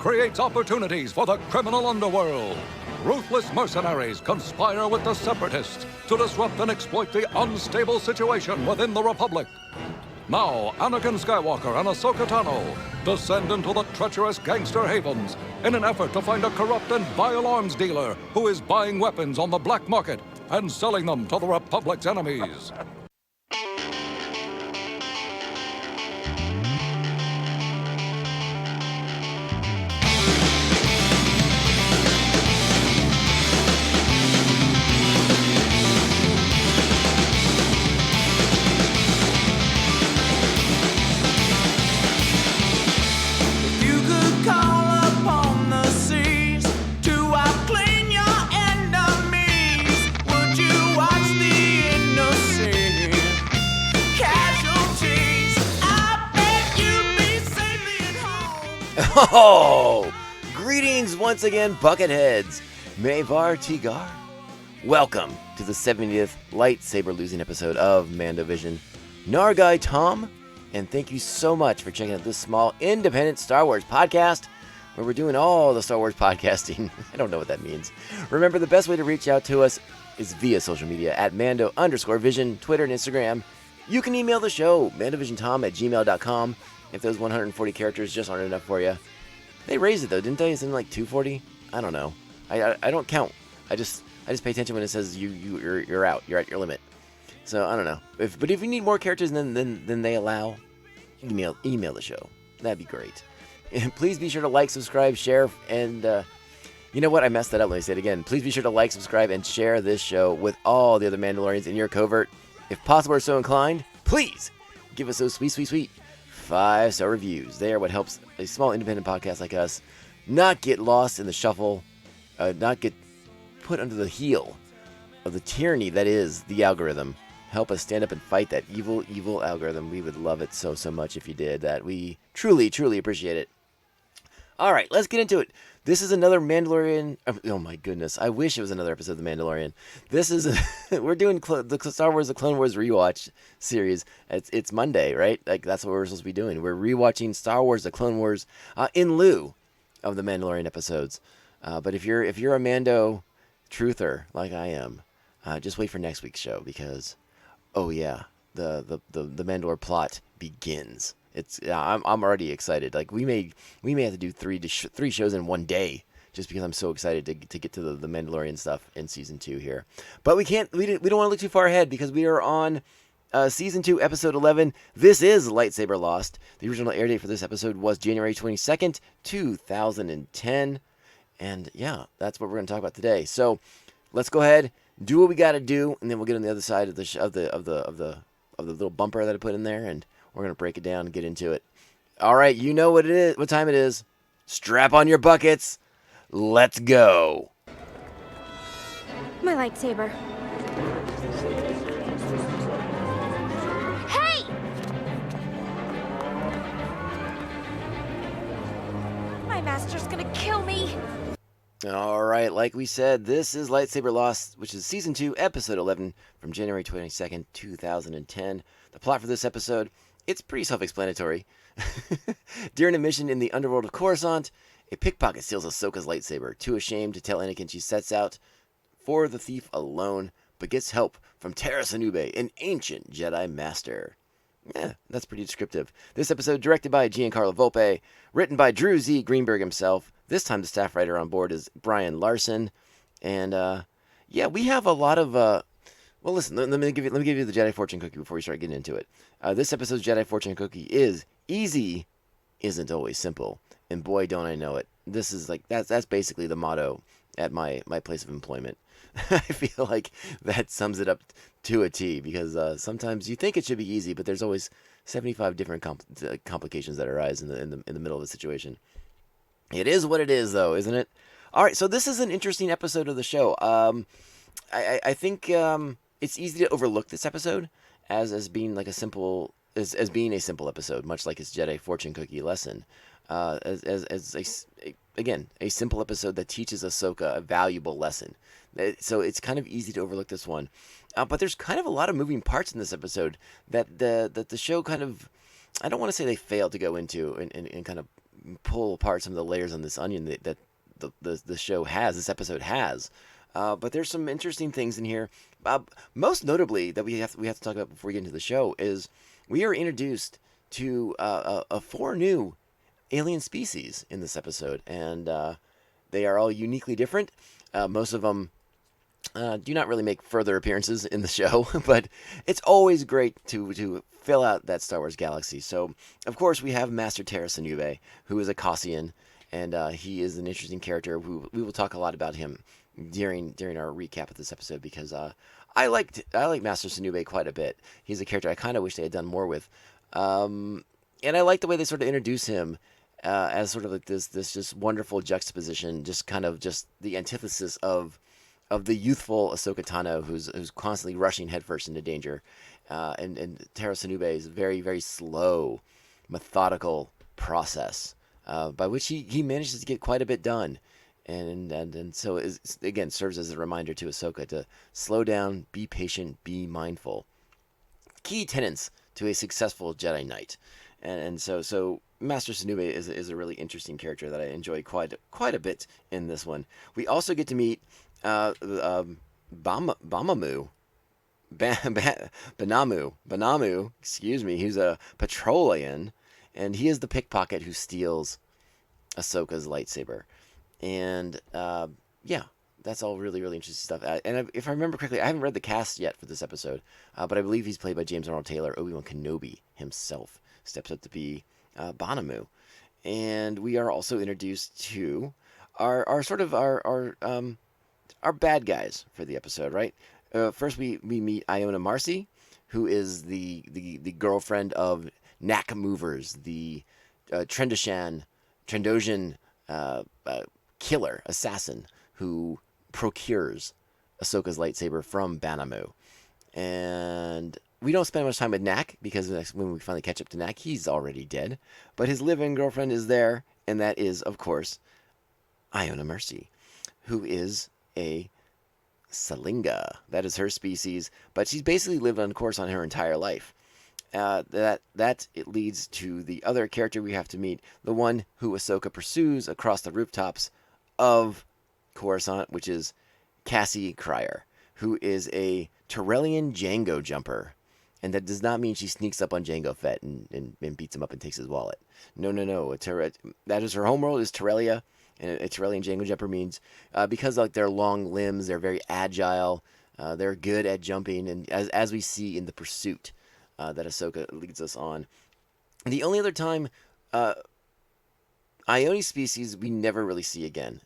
creates opportunities for the criminal underworld. Ruthless mercenaries conspire with the Separatists to disrupt and exploit the unstable situation within the Republic. Now, Anakin Skywalker and Ahsoka Tano descend into the treacherous gangster havens in an effort to find a corrupt and vile arms dealer who is buying weapons on the black market and selling them to the Republic's enemies. Oh! Greetings once again, Bucketheads! Mayvar Tigar. Welcome to the 70th lightsaber losing episode of Mandovision. Nargai Tom, and thank you so much for checking out this small independent Star Wars podcast where we're doing all the Star Wars podcasting. I don't know what that means. Remember, the best way to reach out to us is via social media at Mando_Vision, Twitter and Instagram. You can email the show, mandovisiontom@gmail.com. If those 140 characters just aren't enough for you. They raised it though, didn't they? Isn't it like 240? I don't know. I don't count. I just pay attention when it says you're out. You're at your limit. So I don't know. But if you need more characters than they allow, email the show. That'd be great. And please be sure to like, subscribe, share, and you know what? I messed that up. Let me say it again. Please be sure to like, subscribe, and share this show with all the other Mandalorians in your covert. If possible or so inclined, please give us those sweet 5-star reviews. They are what helps a small independent podcast like us not get lost in the shuffle, not get put under the heel of the tyranny that is the algorithm. Help us stand up and fight that evil algorithm. We would love it so much if you did that. We truly appreciate it. All right, let's get into it. This is another Mandalorian. Oh my goodness, I wish it was another episode of The Mandalorian. This is we're doing the Star Wars: The Clone Wars rewatch series. It's Monday, right? Like that's what we're supposed to be doing. We're rewatching Star Wars: The Clone Wars in lieu of the Mandalorian episodes. But if you're a Mando truther like I am, just wait for next week's show because oh yeah, the Mandalore plot begins. I'm already excited. Like we may have to do three shows in one day just because I'm so excited to get to the Mandalorian stuff in season 2 here. But we don't want to look too far ahead because we are on season 2 episode 11. This is Lightsaber Loss. The original air date for this episode was January 22nd, 2010. And yeah, that's what we're going to talk about today. So let's go ahead, do what we got to do, and then we'll get on the other side of the little bumper that I put in there, and we're going to break it down and get into it. All right, you know what time it is. Strap on your buckets. Let's go. My lightsaber. Hey! My master's going to kill me. All right, like we said, this is Lightsaber Loss, which is season 2, episode 11 from January 22nd, 2010. The plot for this episode, it's pretty self-explanatory. During a mission in the underworld of Coruscant, a pickpocket steals Ahsoka's lightsaber. Too ashamed to tell Anakin, she sets out for the thief alone, but gets help from Tera Senube, an ancient Jedi master. Yeah, that's pretty descriptive. This episode directed by Giancarlo Volpe, written by Drew Z. Greenberg himself. This time the staff writer on board is Brian Larson. And yeah, we have a lot of well, listen, let me give you the Jedi Fortune Cookie before we start getting into it. This episode's Jedi Fortune Cookie is easy isn't always simple. And boy, don't I know it. This is like, that's basically the motto at my place of employment. I feel like that sums it up to a T because sometimes you think it should be easy, but there's always 75 different complications that arise in the middle of the situation. It is what it is, though, isn't it? All right, so this is an interesting episode of the show. I think it's easy to overlook this episode as being like a simple episode, much like its Jedi Fortune Cookie lesson. Again, a simple episode that teaches Ahsoka a valuable lesson. So it's kind of easy to overlook this one. But there's kind of a lot of moving parts in this episode that the show kind of, I don't want to say they failed to go into and kind of pull apart some of the layers on this onion that the show has, this episode has. But there's some interesting things in here. Most notably that we have to talk about before we get into the show is we are introduced to 4 new alien species in this episode, and they are all uniquely different. Most of them do not really make further appearances in the show, but it's always great to fill out that Star Wars galaxy. So, of course, we have Master Tera Senube, who is a Cassian, and he is an interesting character. We will talk a lot about him during our recap of this episode, because I like Master Senube quite a bit. He's a character I kind of wish they had done more with, and I like the way they sort of introduce him as sort of like this just wonderful juxtaposition, just kind of just the antithesis of the youthful Ahsoka Tano, who's constantly rushing headfirst into danger, and Tera Senube is a very, very slow, methodical process by which he manages to get quite a bit done, and so again serves as a reminder to Ahsoka to slow down, be patient, be mindful. Key tenets to a successful Jedi Knight, and so Master Sanube is a really interesting character that I enjoy quite a bit in this one. We also get to meet Banamu, excuse me. He's a Petrolian, and he is the pickpocket who steals Ahsoka's lightsaber. And yeah, that's all really, really interesting stuff. And if I remember correctly, I haven't read the cast yet for this episode, but I believe he's played by James Arnold Taylor. Obi-Wan Kenobi himself steps up to be Banamu. And we are also introduced to our bad guys for the episode, right? First, we meet Iona Marcy, who is the girlfriend of Knack Movers, the Trandoshan killer, assassin, who procures Ahsoka's lightsaber from Banamu. And we don't spend much time with Knack, because when we finally catch up to Knack, he's already dead. But his live-in girlfriend is there, and that is, of course, Iona Mercy, who is a Salinga. That is her species, but she's basically lived on course on her entire life. That it leads to the other character we have to meet, the one who Ahsoka pursues across the rooftops of Coruscant, which is Cassie Cryer, who is a Terrelian Jango Jumper. And that does not mean she sneaks up on Jango Fett and beats him up and takes his wallet. No. That is her homeworld, is Terrelia. And a Terrelian Jango Jumper means, because like their long limbs, they're very agile, they're good at jumping, and as we see in the pursuit that Ahsoka leads us on. The only other time Ione species we never really see again,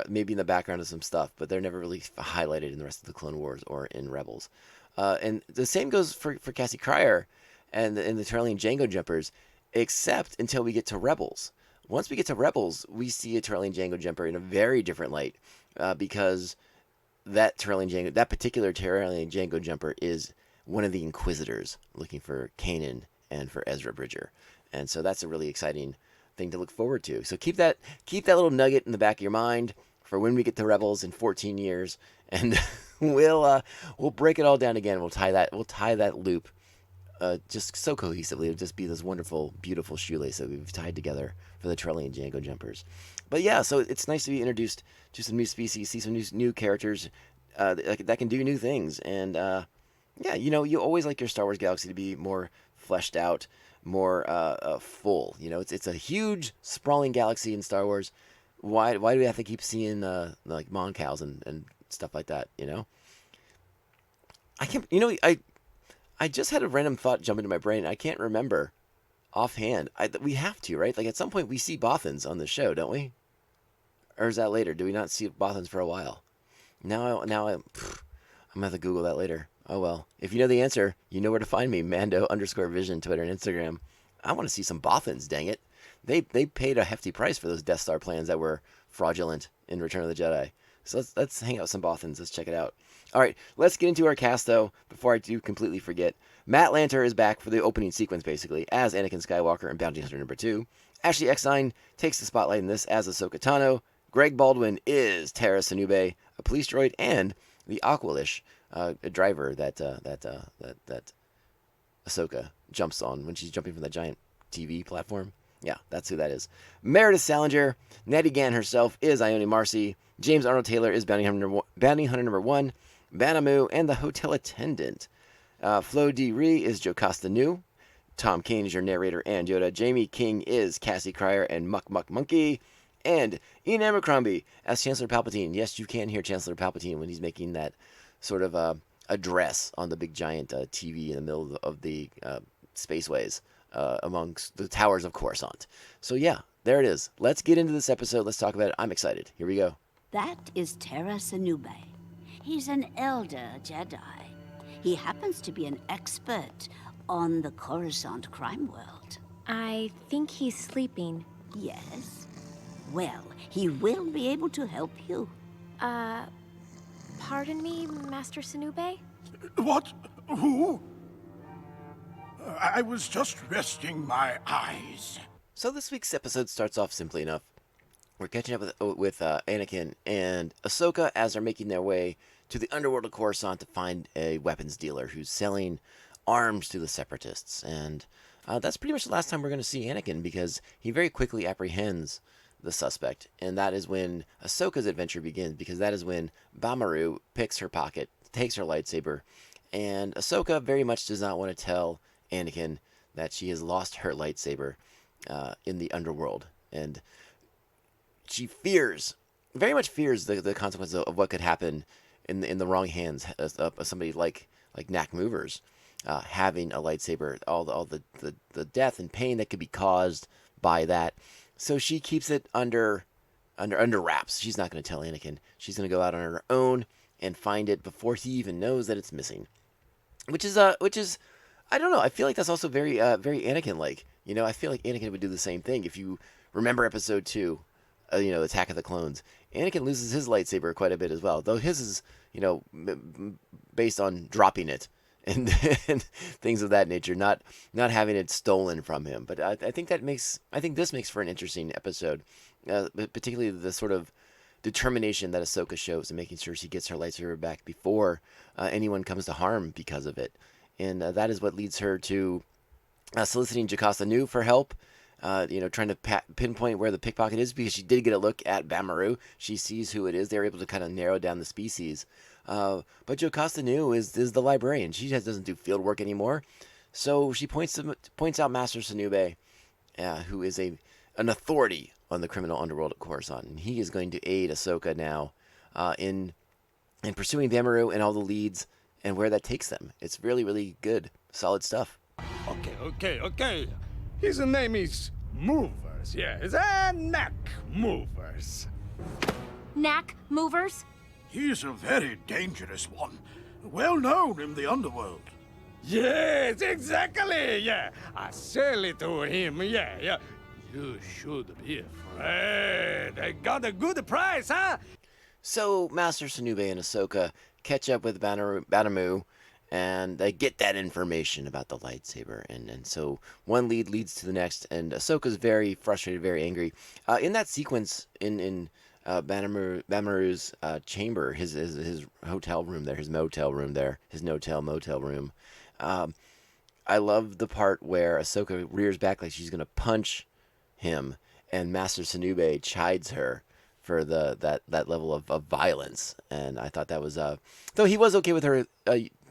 maybe in the background of some stuff, but they're never really highlighted in the rest of the Clone Wars or in Rebels. And the same goes for Cassie Cryer and the Terrelian Jango Jumpers, except until we get to Rebels. Once we get to Rebels, we see a Terrelian Jango Jumper in a very different light, because that particular Terrelian Jango Jumper is one of the Inquisitors looking for Kanan and for Ezra Bridger, and so that's a really exciting thing to look forward to. So keep that little nugget in the back of your mind for when we get to Rebels in 14 years, and we'll break it all down again. We'll tie that loop just so cohesively. It'll just be this wonderful, beautiful shoelace that we've tied together for the Terrelian Jango Jumpers. But yeah, so it's nice to be introduced to some new species, see some new characters that can do new things. And yeah, you always like your Star Wars galaxy to be more fleshed out, more full. It's a huge, sprawling galaxy in Star Wars. Why do we have to keep seeing like Mon cows and stuff like that? I can't. I just had a random thought jump into my brain. I can't remember offhand. We have to, right? Like at some point we see Bothans on the show, don't we? Or is that later? Do we not see Bothans for a while? I'm gonna have to Google that later. Oh well. If you know the answer, you know where to find me. Mando_Vision, Twitter and Instagram. I want to see some Bothans. Dang it! They paid a hefty price for those Death Star plans that were fraudulent in Return of the Jedi. So let's hang out with some Bothans. Let's check it out. All right, let's get into our cast, though, before I do completely forget. Matt Lanter is back for the opening sequence, basically, as Anakin Skywalker in Bounty Hunter #2. Ashley Eckstein takes the spotlight in this as Ahsoka Tano. Greg Baldwin is Tera Senube, a police droid, and the Aqualish driver that Ahsoka jumps on when she's jumping from that giant TV platform. Yeah, that's who that is. Meredith Salinger, Nettie Gann herself is Ione Marcy, James Arnold Taylor is Bounty Hunter number 1, Banamu, and the hotel attendant. Flo D. Ree is Jocasta Nu. Tom Kane is your narrator and Yoda. Jamie King is Cassie Cryer and Muck Muck Monkey. And Ian Abercrombie as Chancellor Palpatine. Yes, you can hear Chancellor Palpatine when he's making that sort of address on the big giant TV in the middle of the spaceways amongst the towers of Coruscant. So yeah, there it is. Let's get into this episode. Let's talk about it. I'm excited. Here we go. That is Tera Senube. He's an elder Jedi. He happens to be an expert on the Coruscant crime world. I think he's sleeping. Yes? Well, he will be able to help you. Pardon me, Master Sanube? What? Who? I was just resting my eyes. So this week's episode starts off simply enough. We're catching up with Anakin and Ahsoka as they're making their way to the underworld of Coruscant to find a weapons dealer who's selling arms to the Separatists. And that's pretty much the last time we're going to see Anakin, because he very quickly apprehends the suspect. And that is when Ahsoka's adventure begins, because that is when Bamaru picks her pocket, takes her lightsaber, and Ahsoka very much does not want to tell Anakin that she has lost her lightsaber in the underworld. And she very much fears the consequences of what could happen in the wrong hands of somebody like Knack Movers having a lightsaber, all the death and pain that could be caused by that. So she keeps it under wraps. She's not going to tell Anakin. She's going to go out on her own and find it before he even knows that it's missing. Which is I don't know. I feel like that's also very Anakin-like. You know, I feel like Anakin would do the same thing. If you remember Episode 2, Attack of the Clones, Anakin loses his lightsaber quite a bit as well. Though his is, based on dropping it and things of that nature, not having it stolen from him. But I think this makes for an interesting episode, particularly the sort of determination that Ahsoka shows in making sure she gets her lightsaber back before anyone comes to harm because of it. And that is what leads her to soliciting Jocasta Nu for help, trying to pinpoint where the pickpocket is, because she did get a look at Bamaru. She sees who it is. They're able to kind of narrow down the species. But Jocasta Nu is the librarian. She doesn't do field work anymore. So she points out Master Sanube, who is an authority on the criminal underworld at Coruscant. And he is going to aid Ahsoka now in pursuing Bamaru and all the leads and where that takes them. It's really, really good. Solid stuff. Okay. His name is Movers, yes. Knack Movers. Knack Movers? He's a very dangerous one. Well known in the underworld. Yes, exactly, yeah. I sell it to him, yeah. You should be afraid. I got a good price, huh? So Master Sanube and Ahsoka catch up with Banamu, and they get that information about the lightsaber, and so one lead leads to the next, and Ahsoka's very frustrated, very angry. In that sequence in Bamaru's chamber, his hotel room there, his motel room there, his motel room, I love the part where Ahsoka rears back like she's gonna punch him, and Master Sanube chides her for that level of violence. And I thought that was though he was okay with her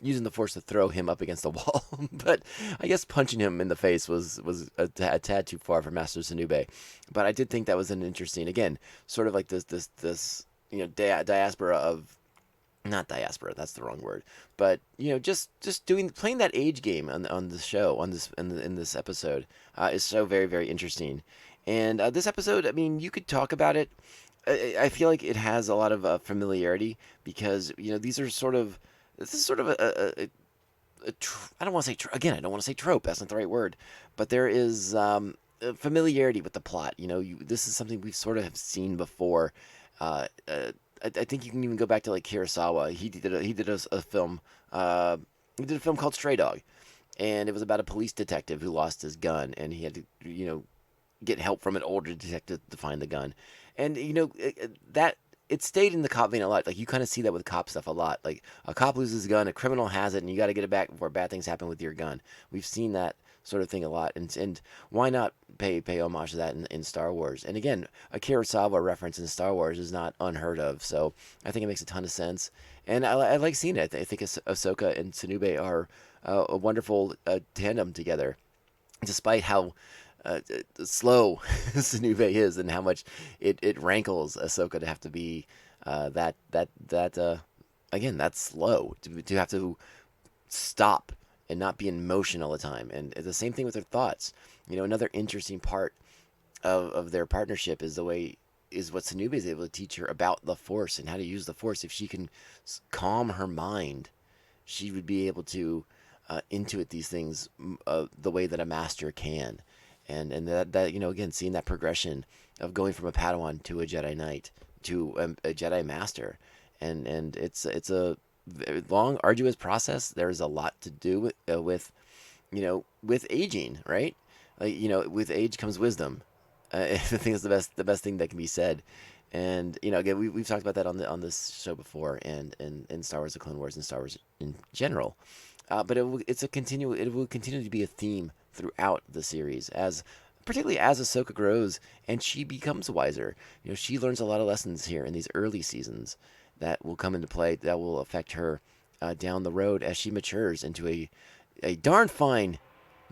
using the Force to throw him up against the wall, but I guess punching him in the face was a tad too far for Master Sanube. But I did think that was an interesting, again, sort of like this diaspora of, not diaspora, that's the wrong word, but just playing that age game on the show, in this episode is so very, very interesting. And this episode, I mean, you could talk about it. I feel like it has a lot of familiarity, because this is sort of a I don't want to say I don't want to say trope. That's not the right word, but there is familiarity with the plot. This is something we've sort of have seen before. I think you can even go back to like Kurosawa. He did a film. He did a film called Stray Dog, and it was about a police detective who lost his gun, and he had to get help from an older detective to find the gun. And that it stayed in the cop vein a lot. Like, you kind of see that with cop stuff a lot. Like, a cop loses his gun, a criminal has it, and you got to get it back before bad things happen with your gun. We've seen that sort of thing a lot, and why not pay homage to that in Star Wars? And again, a Kurosawa reference in Star Wars is not unheard of, so I think it makes a ton of sense, and I like seeing it. I think Ahsoka and Sanube are a wonderful tandem together, despite how slow Sanube is and how much it rankles Ahsoka to have to be again, that's slow to have to stop and not be in motion all the time. And the same thing with her thoughts. Another interesting part of their partnership is what Sanube is able to teach her about the Force and how to use the Force. If she can calm her mind, she would be able to intuit these things the way that a master can. And that again, seeing that progression of going from a Padawan to a Jedi Knight to a Jedi Master, and it's a very long, arduous process. There's a lot to do with aging, right? With age comes wisdom. I think it's the best thing that can be said. And again, we've talked about that on this show before, and in Star Wars: The Clone Wars and Star Wars in general. But it will continue to be a theme throughout the series, particularly as Ahsoka grows and she becomes wiser. She learns a lot of lessons here in these early seasons that will come into play, that will affect her down the road as she matures into a darn fine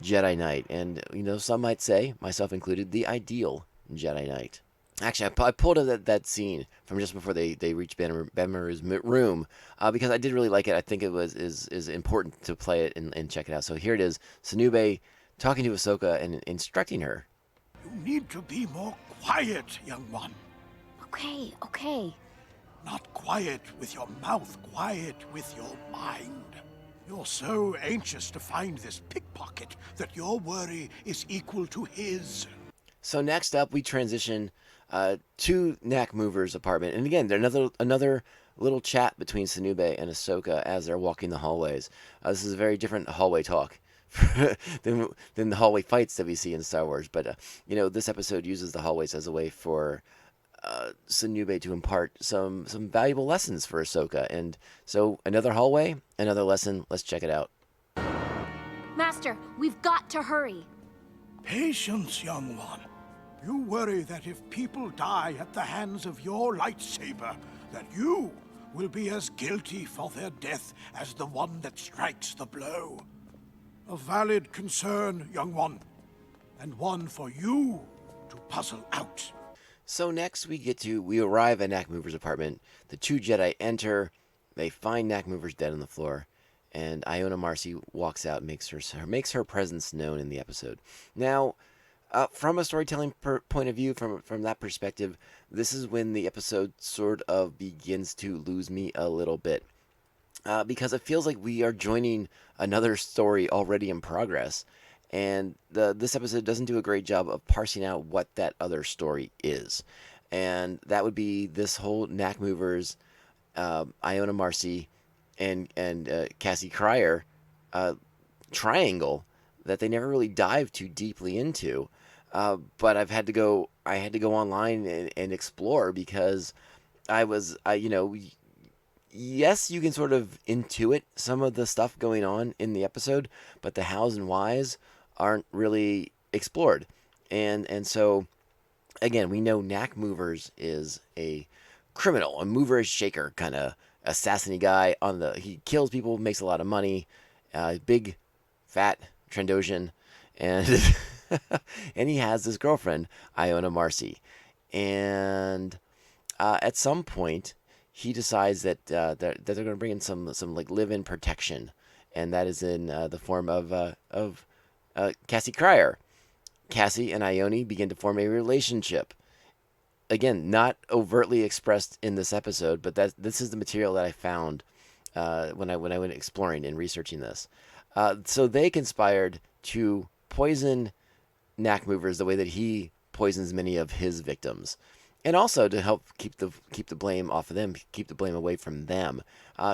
Jedi Knight. And some might say, myself included, the ideal Jedi Knight. Actually, I pulled up that scene from just before they reach Ben Maru's room because I did really like it. I think it is important to play it and check it out. So here it is, Sanube talking to Ahsoka and instructing her. You need to be more quiet, young one. Okay. Not quiet with your mouth, quiet with your mind. You're so anxious to find this pickpocket that your worry is equal to his. So next up, we transition to Knack Mover's apartment. And again, there's another little chat between Sanube and Ahsoka as they're walking the hallways. This is a very different hallway talk than the hallway fights that we see in Star Wars. But, this episode uses the hallways as a way for Sanube to impart some valuable lessons for Ahsoka. And so another hallway, another lesson. Let's check it out. Master, we've got to hurry. Patience, young one. You worry that if people die at the hands of your lightsaber, that you will be as guilty for their death as the one that strikes the blow. A valid concern, young one, and one for you to puzzle out. So next we arrive at Knack Mover's apartment. The two Jedi enter. They find Knack Mover's dead on the floor, and Iona Marcy walks out and makes her presence known in the episode. Now, from a storytelling point of view, from that perspective, this is when the episode sort of begins to lose me a little bit. Because it feels like we are joining another story already in progress. And this episode doesn't do a great job of parsing out what that other story is. And that would be this whole Knack Movers, Iona Marcy, and Cassie Cryer triangle that they never really dive too deeply into. But I had to go online and explore because yes, you can sort of intuit some of the stuff going on in the episode, but the hows and whys aren't really explored. And so, again, we know Knack Movers is a criminal, a mover and shaker kind of assassin-y guy. He kills people, makes a lot of money, big, fat Trandoshan, and and he has this girlfriend, Iona Marcy. And at some point, he decides that they're going to bring in some like live-in protection, and that is in the form of Cassie Cryer. Cassie and Ione begin to form a relationship. Again, not overtly expressed in this episode, but this is the material that I found when I went exploring and researching this. So they conspired to poison Knack Movers the way that he poisons many of his victims, and also to help keep the blame off of them, keep the blame away from them,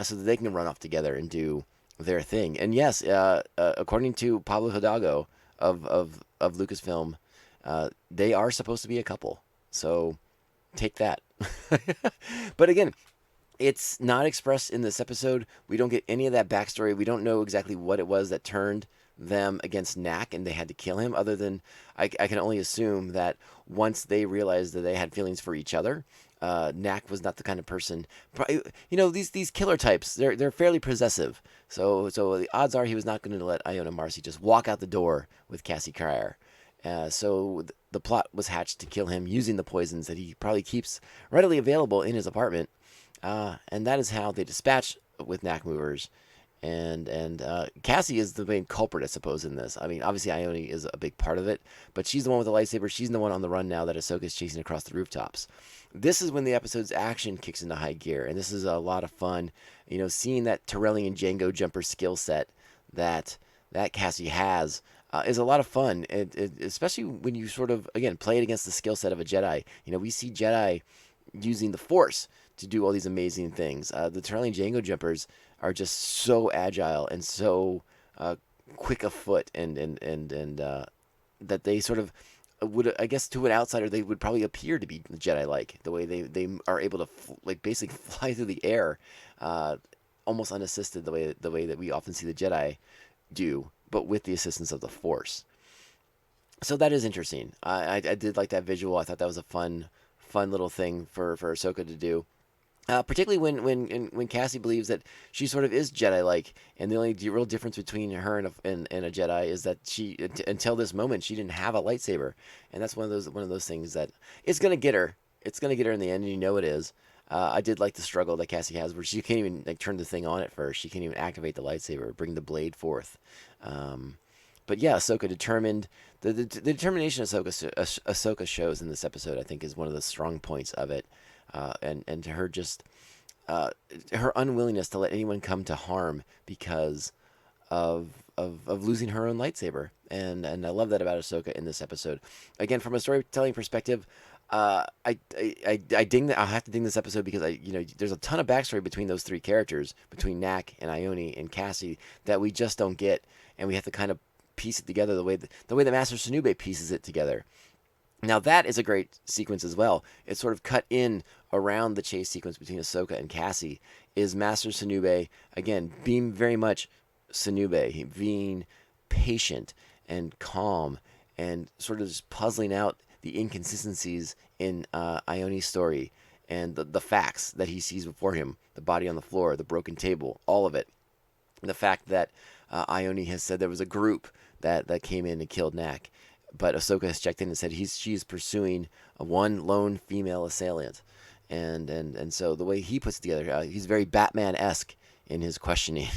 so that they can run off together and do their thing. And yes, according to Pablo Hidalgo of Lucasfilm, they are supposed to be a couple. So take that. But again, it's not expressed in this episode. We don't get any of that backstory. We don't know exactly what it was that turned them against Nak and they had to kill him, other than I can only assume that once they realized that they had feelings for each other, Nak was not the kind of person. These killer types, they're fairly possessive. So the odds are he was not going to let Iona Marcy just walk out the door with Cassie Cryer. So the plot was hatched to kill him using the poisons that he probably keeps readily available in his apartment. And that is how they dispatch with Nak movers. And Cassie is the main culprit, I suppose, in this. I mean, obviously Ione is a big part of it, but she's the one with the lightsaber. She's the one on the run now that Ahsoka is chasing across the rooftops. This is when the episode's action kicks into high gear, and this is a lot of fun. Seeing that Terrelian Jango Jumper skill set that Cassie has is a lot of fun, especially when you sort of, again, play it against the skill set of a Jedi. We see Jedi using the Force to do all these amazing things. The Terrelian Jango Jumpers are just so agile and so quick of foot, and that they sort of would, I guess, to an outsider, they would probably appear to be Jedi-like, the way they are able to basically fly through the air, almost unassisted, the way that we often see the Jedi do, but with the assistance of the Force. So that is interesting. I did like that visual. I thought that was a fun little thing for Ahsoka to do. Particularly when Cassie believes that she sort of is Jedi-like, and the only real difference between her and a Jedi is that she, until this moment, she didn't have a lightsaber, and that's one of those things that it's gonna get her. It's gonna get her in the end, and it is. I did like the struggle that Cassie has, where she can't even turn the thing on at first. She can't even activate the lightsaber, bring the blade forth. But yeah, Ahsoka determined. The determination Ahsoka shows in this episode, I think, is one of the strong points of it. And to her just her unwillingness to let anyone come to harm because of losing her own lightsaber, and I love that about Ahsoka in this episode. Again, from a storytelling perspective, I ding that. I'll have to ding this episode because there's a ton of backstory between those three characters, between Nak and Ione and Cassie, that we just don't get, and we have to kind of piece it together the way that Master Senube pieces it together. Now that is a great sequence as well. It's sort of cut in around the chase sequence between Ahsoka and Cassie. Is Master Senube, again, being very much Senube, being patient and calm and sort of just puzzling out the inconsistencies in Ione's story and the facts that he sees before him, the body on the floor, the broken table, all of it. And the fact that Ione has said there was a group that came in and killed Nak. But Ahsoka has checked in and said she is pursuing one lone female assailant, and so the way he puts it together, he's very Batman-esque in his questioning.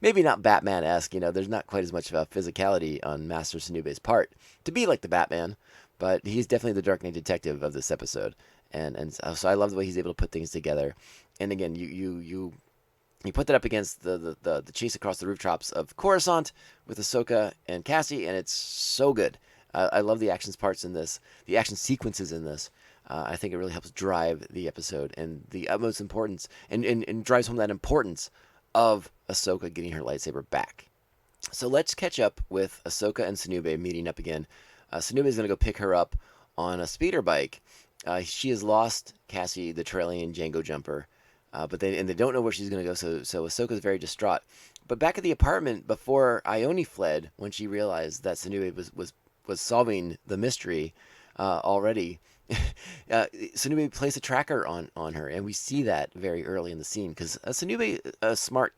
Maybe not Batman-esque, there's not quite as much physicality on Master Senube's part to be like the Batman, but he's definitely the Dark Knight detective of this episode, and so I love the way he's able to put things together. And again, you put that up against the chase across the rooftops of Coruscant with Ahsoka and Cassie, and it's so good. I love the action sequences in this. I think it really helps drive the episode and the utmost importance, and drives home that importance of Ahsoka getting her lightsaber back. So let's catch up with Ahsoka and Senube meeting up again. Senube is going to go pick her up on a speeder bike. She has lost Cassie, the Terrelian Jango Jumper, but they don't know where she's going to go, so Ahsoka is very distraught. But back at the apartment, before Ione fled, when she realized that Senube was solving the mystery already, Senube placed a tracker on her, and we see that very early in the scene, because Senube, a smart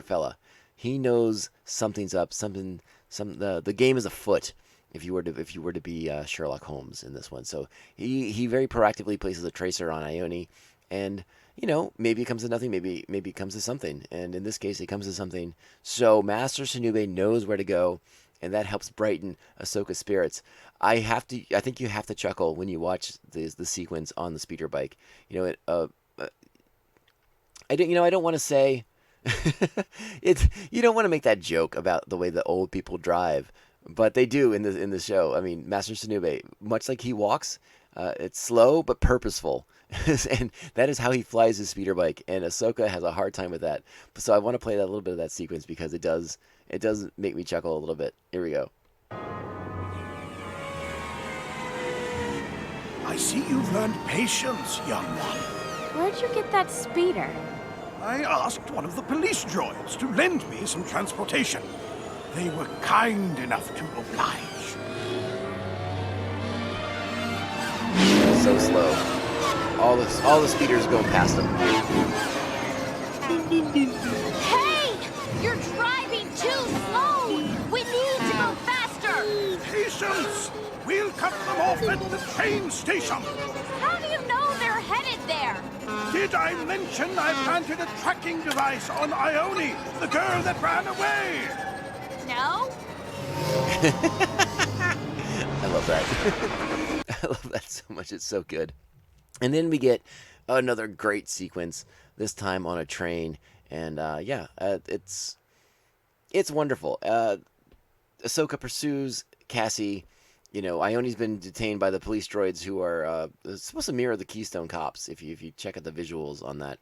fella. He knows something's up. The game is afoot. If you were to be Sherlock Holmes in this one, so he very proactively places a tracer on Ione, and maybe it comes to nothing, maybe it comes to something, and in this case it comes to something. So Master Senube knows where to go, and that helps brighten Ahsoka's spirits. I think you have to chuckle when you watch the sequence on the speeder bike. I don't want to say you don't want to make that joke about the way the old people drive, but they do in the show. I mean, Master Senube, much like he walks, it's slow but purposeful, and that is how he flies his speeder bike. And Ahsoka has a hard time with that. So I want to play that little bit of that sequence because it does make me chuckle a little bit. Here we go. I see you've learned patience, young one. Where'd you get that speeder? I asked one of the police droids to lend me some transportation. they were kind enough to oblige. So slow. All the speeders going past them. Hey! You're driving too slow! We need to go faster! Patience! We'll cut them off at the train station. How do you know they're headed there? Did I mention I planted a tracking device on Ione, the girl that ran away? No? I love that. I love that so much. It's so good. And then we get another great sequence, this time on a train. And it's wonderful. Ahsoka pursues Cassie. You know, Ione's been detained by the police droids who are supposed to mirror the Keystone Cops, if you check out the visuals on that.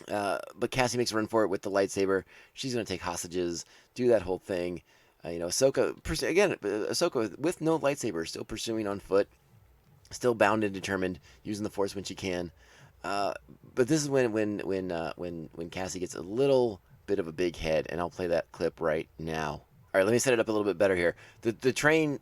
But Cassie makes a run for it with the lightsaber. She's going to take hostages, do that whole thing. Ahsoka with no lightsaber, still pursuing on foot, still bound and determined, using the Force when she can. But this is when Cassie gets a little bit of a big head, and I'll play that clip right now. All right, let me set it up a little bit better here. The train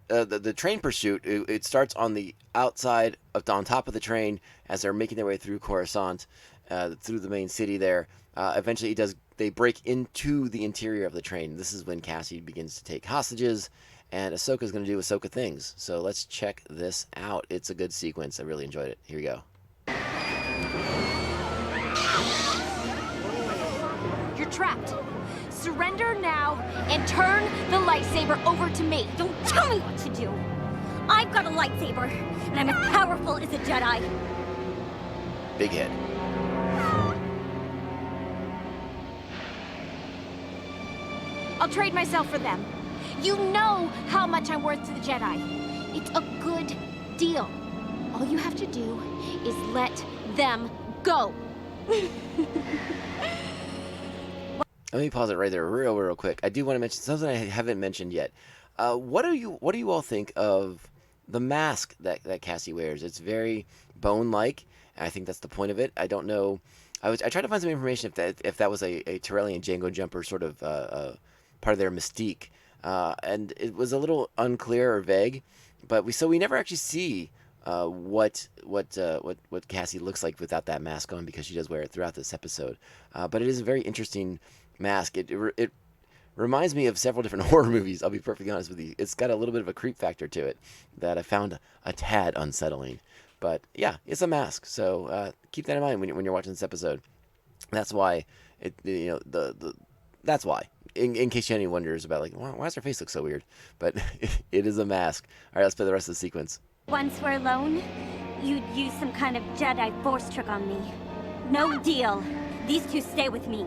pursuit, it starts on the outside, on top of the train as they're making their way through Coruscant, through the main city there. Eventually, they break into the interior of the train. This is when Cassie begins to take hostages, and Ahsoka's going to do Ahsoka things. So let's check this out. It's a good sequence. I really enjoyed it. Here we go. You're trapped. Surrender now and turn the lightsaber over to me. Don't tell me what to do! I've got a lightsaber, and I'm as powerful as a Jedi. Big head. I'll trade myself for them. You know how much I'm worth to the Jedi. It's a good deal. All you have to do is let them go. Let me pause it right there real quick. I do want to mention something I haven't mentioned yet. What do you all think of the mask that Cassie wears? It's very bone-like, and I think that's the point of it. I don't know. I tried to find some information if that was a Terrelian Jango Jumper sort of part of their mystique, and it was a little unclear or vague. But we never actually see what Cassie looks like without that mask on, because she does wear it throughout this episode. But it is a very interesting mask. It reminds me of several different horror movies. I'll be perfectly honest with you. It's got a little bit of a creep factor to it that I found a tad unsettling. But yeah, it's a mask. So keep that in mind when you're watching this episode. That's why that's why. In case anyone wonders about why does her face look so weird? But it is a mask. All right, let's play the rest of the sequence. Once we're alone, you'd use some kind of Jedi Force trick on me. No deal. These two stay with me.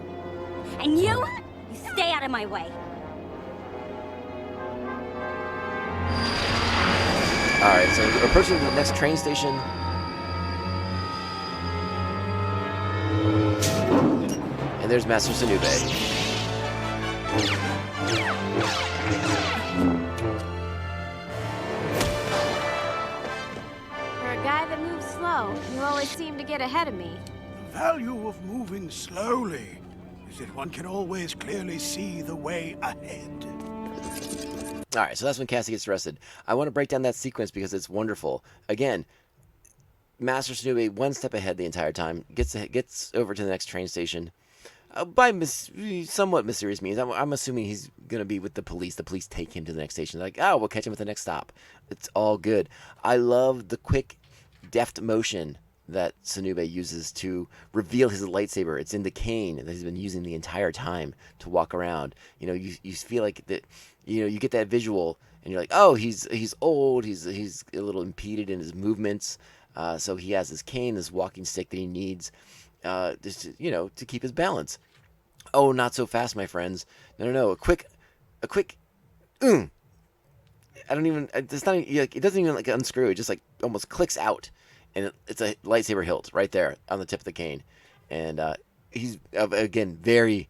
And you stay out of my way. Alright, so we're approaching the next train station. And there's Master Sanube. For a guy that moves slow, you always seem to get ahead of me. The value of moving slowly is that one can always clearly see the way ahead. Alright, so that's when Cassie gets arrested. I want to break down that sequence because it's wonderful. Again, Master Sanube one step ahead the entire time, gets over to the next train station. By somewhat mysterious means. I'm assuming he's going to be with the police. The police take him to the next station. They're like, oh, we'll catch him at the next stop. It's all good. I love the quick, deft motion that Sanube uses to reveal his lightsaber. It's in the cane that he's been using the entire time to walk around. You feel like that. You get that visual, and you're like, oh, he's old. He's a little impeded in his movements. So he has his cane, this walking stick that he needs, just to keep his balance. Oh, not so fast, my friends. No. A quick. I don't even. It's not. It doesn't even unscrew. It just almost clicks out. And it's a lightsaber hilt right there on the tip of the cane. And he's, again, very,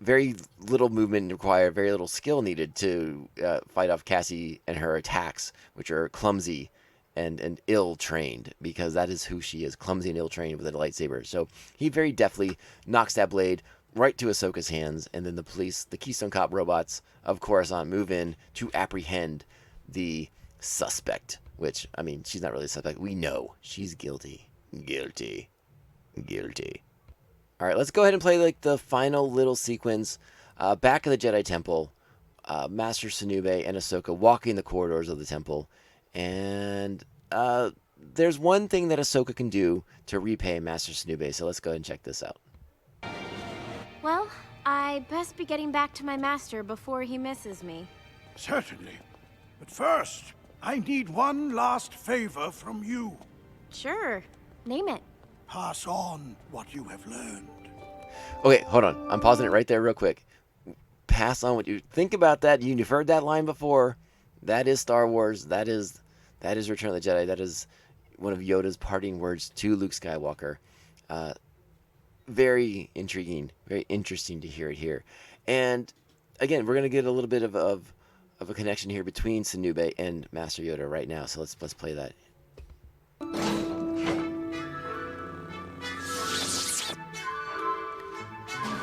very little movement required, very little skill needed to fight off Cassie and her attacks, which are clumsy and ill-trained, because that is who she is, clumsy and ill-trained with a lightsaber. So he very deftly knocks that blade right to Ahsoka's hands, and then the police, the Keystone Cop robots of Coruscant, move in to apprehend the suspect. Which, I mean, she's not really a suspect. We know she's guilty. Guilty. Guilty. All right, let's go ahead and play like the final little sequence. Back in the Jedi Temple, Master Senube and Ahsoka walking the corridors of the temple, and there's one thing that Ahsoka can do to repay Master Senube. So let's go ahead and check this out. Well, I best be getting back to my master before he misses me. Certainly. But first, I need one last favor from you. Sure, name it. Pass on what you have learned. Okay, hold on. I'm pausing it right there real quick. Pass on what you think about that. You've heard that line before. That is Star Wars. That is Return of the Jedi. That is one of Yoda's parting words to Luke Skywalker. Very intriguing, very interesting to hear it here. And again, we're gonna get a little bit of a connection here between Sanube and Master Yoda right now. So let's play that.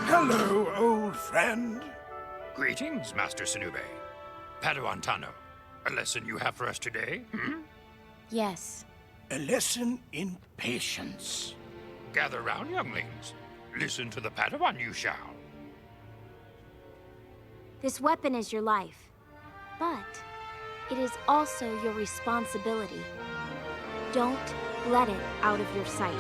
Hello, old friend. Greetings, Master Sanube. Padawan Tano, a lesson you have for us today? Yes. A lesson in patience. Gather round, younglings. Listen to the Padawan you shall. This weapon is your life, but it is also your responsibility. Don't let it out of your sight.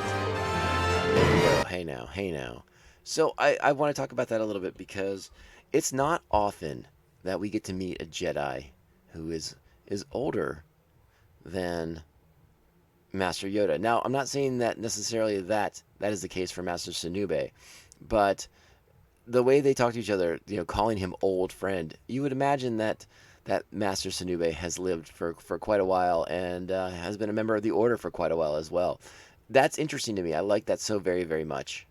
Hey now. So I want to talk about that a little bit because it's not often that we get to meet a Jedi who is older than Master Yoda. Now, I'm not saying that necessarily that is the case for Master Sanube, but the way they talk to each other, calling him old friend, you would imagine that Master Sanube has lived for quite a while and has been a member of the Order for quite a while as well. That's interesting to me. I like that so very, very much.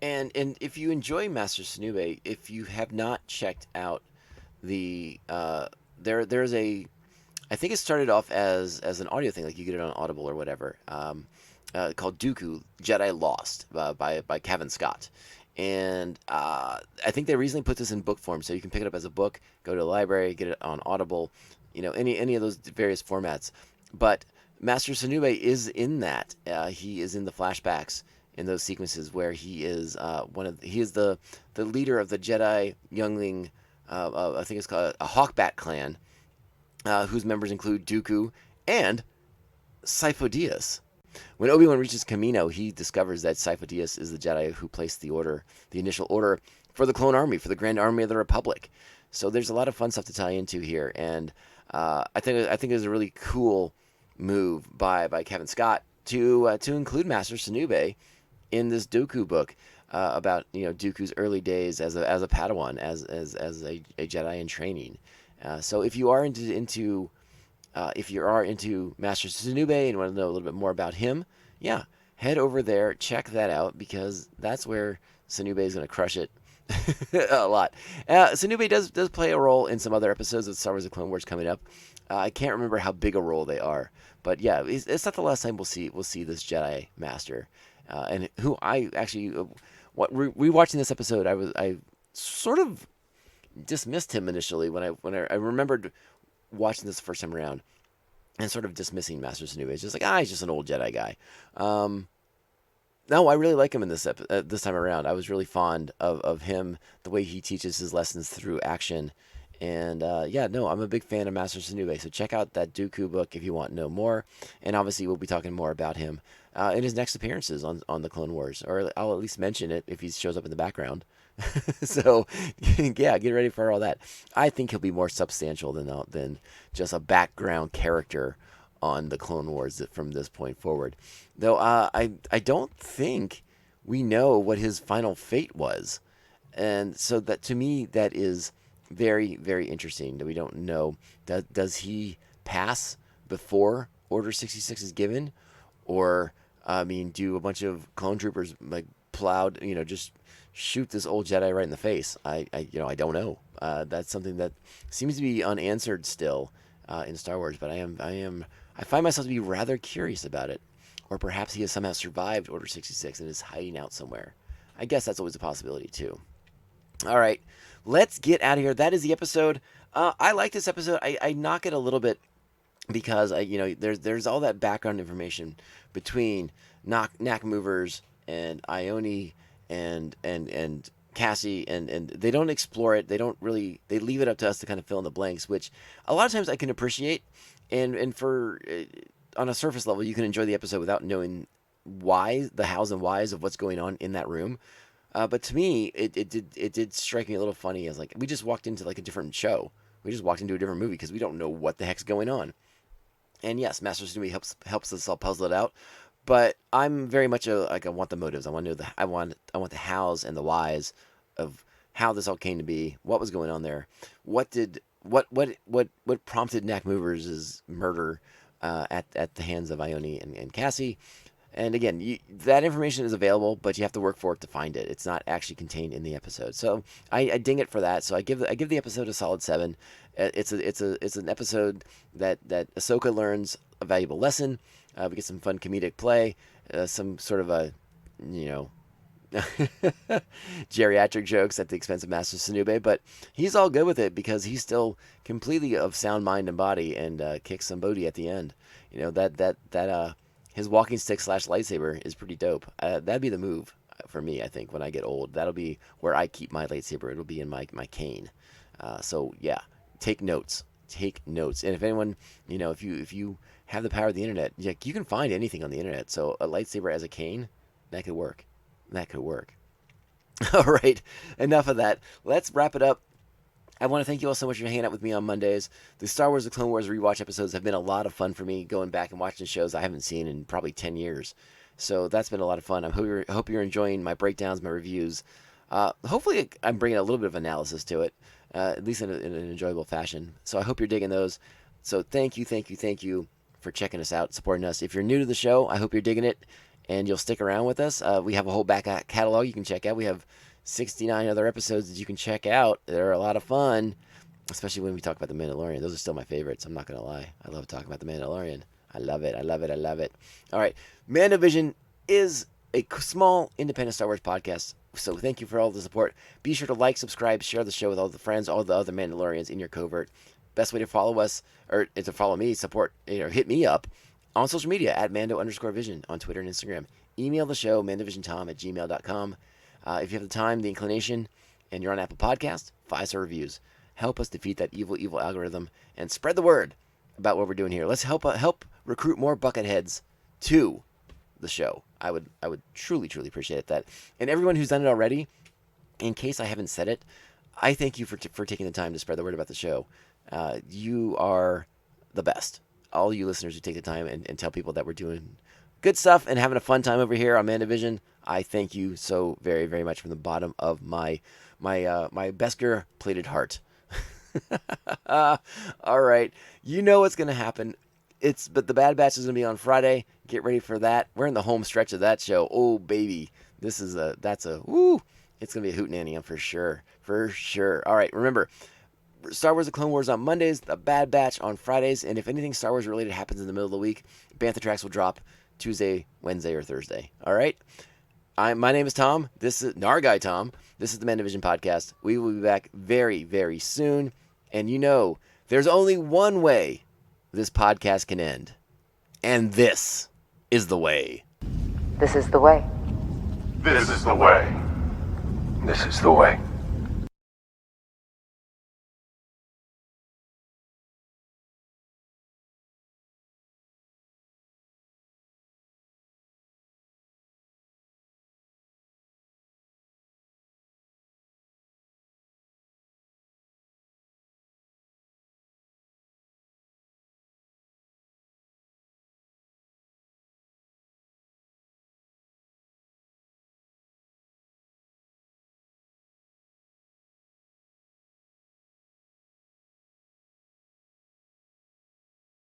And if you enjoy Master Sanube, if you have not checked out the there's a, I think it started off as an audio thing, like you get it on Audible or whatever, called Dooku Jedi Lost by Kevin Scott. And I think they recently put this in book form, so you can pick it up as a book, go to the library, get it on Audible, any of those various formats. But Master Sanube is in that. He is in the flashbacks in those sequences where he is he is the leader of the Jedi youngling, I think it's called a Hawkbat clan, whose members include Dooku and Sifo-Dyas. When Obi-Wan reaches Kamino, he discovers that Sifo-Dyas is the Jedi who placed the initial order for the Clone Army, for the Grand Army of the Republic. So there's a lot of fun stuff to tie into here, and I think it was a really cool move by Kevin Scott to include Master Sanube in this Dooku book about Dooku's early days as a Padawan, as a Jedi in training. So if you are into Master Sanube and want to know a little bit more about him, yeah, head over there, check that out, because that's where Sanube is going to crush it a lot. Sanube does play a role in some other episodes of Star Wars: The Clone Wars coming up. I can't remember how big a role they are, but yeah, it's not the last time we'll see this Jedi Master, and who I actually rewatching this episode, I sort of dismissed him initially when I remembered watching this the first time around and sort of dismissing Master Sanube. It's just like, he's just an old Jedi guy. No, I really like him in this time around. I was really fond of him, the way he teaches his lessons through action. And I'm a big fan of Master Sanube. So check out that Dooku book if you want to know more. And obviously we'll be talking more about him in his next appearances on the Clone Wars. Or I'll at least mention it if he shows up in the background. So, yeah, get ready for all that. I think he'll be more substantial than just a background character on the Clone Wars from this point forward. Though I don't think we know what his final fate was. And so that, to me, that is very, very interesting that we don't know. Does he pass before Order 66 is given? Or, do a bunch of clone troopers plowed, just shoot this old Jedi right in the face? I don't know. That's something that seems to be unanswered still in Star Wars, but I find myself to be rather curious about it. Or perhaps he has somehow survived Order 66 and is hiding out somewhere. I guess that's always a possibility too. All right, let's get out of here. That is the episode. I like this episode. I knock it a little bit because there's all that background information between knack movers and Ione and Cassie, and they don't explore it. They leave it up to us to kind of fill in the blanks, which a lot of times I can appreciate. And for on a surface level, you can enjoy the episode without knowing the hows and whys of what's going on in that room. But to me, it did strike me a little funny as like we just walked into like a different show. We just walked into a different movie because we don't know what the heck's going on. And yes, Master Senube helps us all puzzle it out. But I'm very much I want the motives. I want to know I want the hows and the whys of how this all came to be. What was going on there? What prompted Knack Movers' murder at the hands of Ione and Cassie? And again, that information is available, but you have to work for it to find it. It's not actually contained in the episode. So I ding it for that. So I give the episode a solid 7. It's an episode that Ahsoka learns a valuable lesson. We get some fun comedic play, some sort of a geriatric jokes at the expense of Master Senube, but he's all good with it because he's still completely of sound mind and body, and kicks some booty at the end. That his walking stick / lightsaber is pretty dope. That'd be the move for me, I think, when I get old. That'll be where I keep my lightsaber. It'll be in my cane. So yeah, take notes. And if anyone, if you have the power of the internet, you can find anything on the internet. So a lightsaber as a cane, that could work. All right, enough of that. Let's wrap it up. I want to thank you all so much for hanging out with me on Mondays. The Star Wars The Clone Wars rewatch episodes have been a lot of fun for me, going back and watching shows I haven't seen in probably 10 years. So that's been a lot of fun. I hope you're enjoying my breakdowns, my reviews. Hopefully I'm bringing a little bit of analysis to it, at least in an enjoyable fashion. So I hope you're digging those. So thank you for checking us out, supporting us. If you're new to the show, I hope you're digging it and you'll stick around with us. We have a whole back catalog you can check out. We have 69 other episodes that you can check out. They're a lot of fun, especially when we talk about The Mandalorian. Those are still my favorites. I'm not going to lie. I love talking about The Mandalorian. I love it. All right. Mandovision is a small independent Star Wars podcast. So thank you for all the support. Be sure to like, subscribe, share the show with all the friends, all the other Mandalorians in your covert. Best way to follow us, or to follow me, hit me up on social media at Mando_Vision on Twitter and Instagram. Email the show, mandovisiontom@gmail.com. If you have the time, the inclination, and you're on Apple Podcasts, 5-star reviews. Help us defeat that evil algorithm and spread the word about what we're doing here. Let's help recruit more bucketheads to the show. I would truly appreciate that. And everyone who's done it already, in case I haven't said it, I thank you for taking the time to spread the word about the show. You are the best. All you listeners who take the time and tell people that we're doing good stuff and having a fun time over here on Mandovision, I thank you so very, very much from the bottom of my Beskar plated heart. All right, you know what's gonna happen. But the Bad Batch is gonna be on Friday. Get ready for that. We're in the home stretch of that show. Oh baby, it's gonna be a hootenanny for sure. All right, remember, Star Wars The Clone Wars on Mondays, The Bad Batch on Fridays, and if anything Star Wars related happens in the middle of the week, Bantha Tracks will drop Tuesday, Wednesday, or Thursday. All right? My name is Tom. This is Nargai Tom. This is the Mandovision Podcast. We will be back very, very soon. And there's only one way this podcast can end. And this is the way. This is the way. This is the way. This is the way.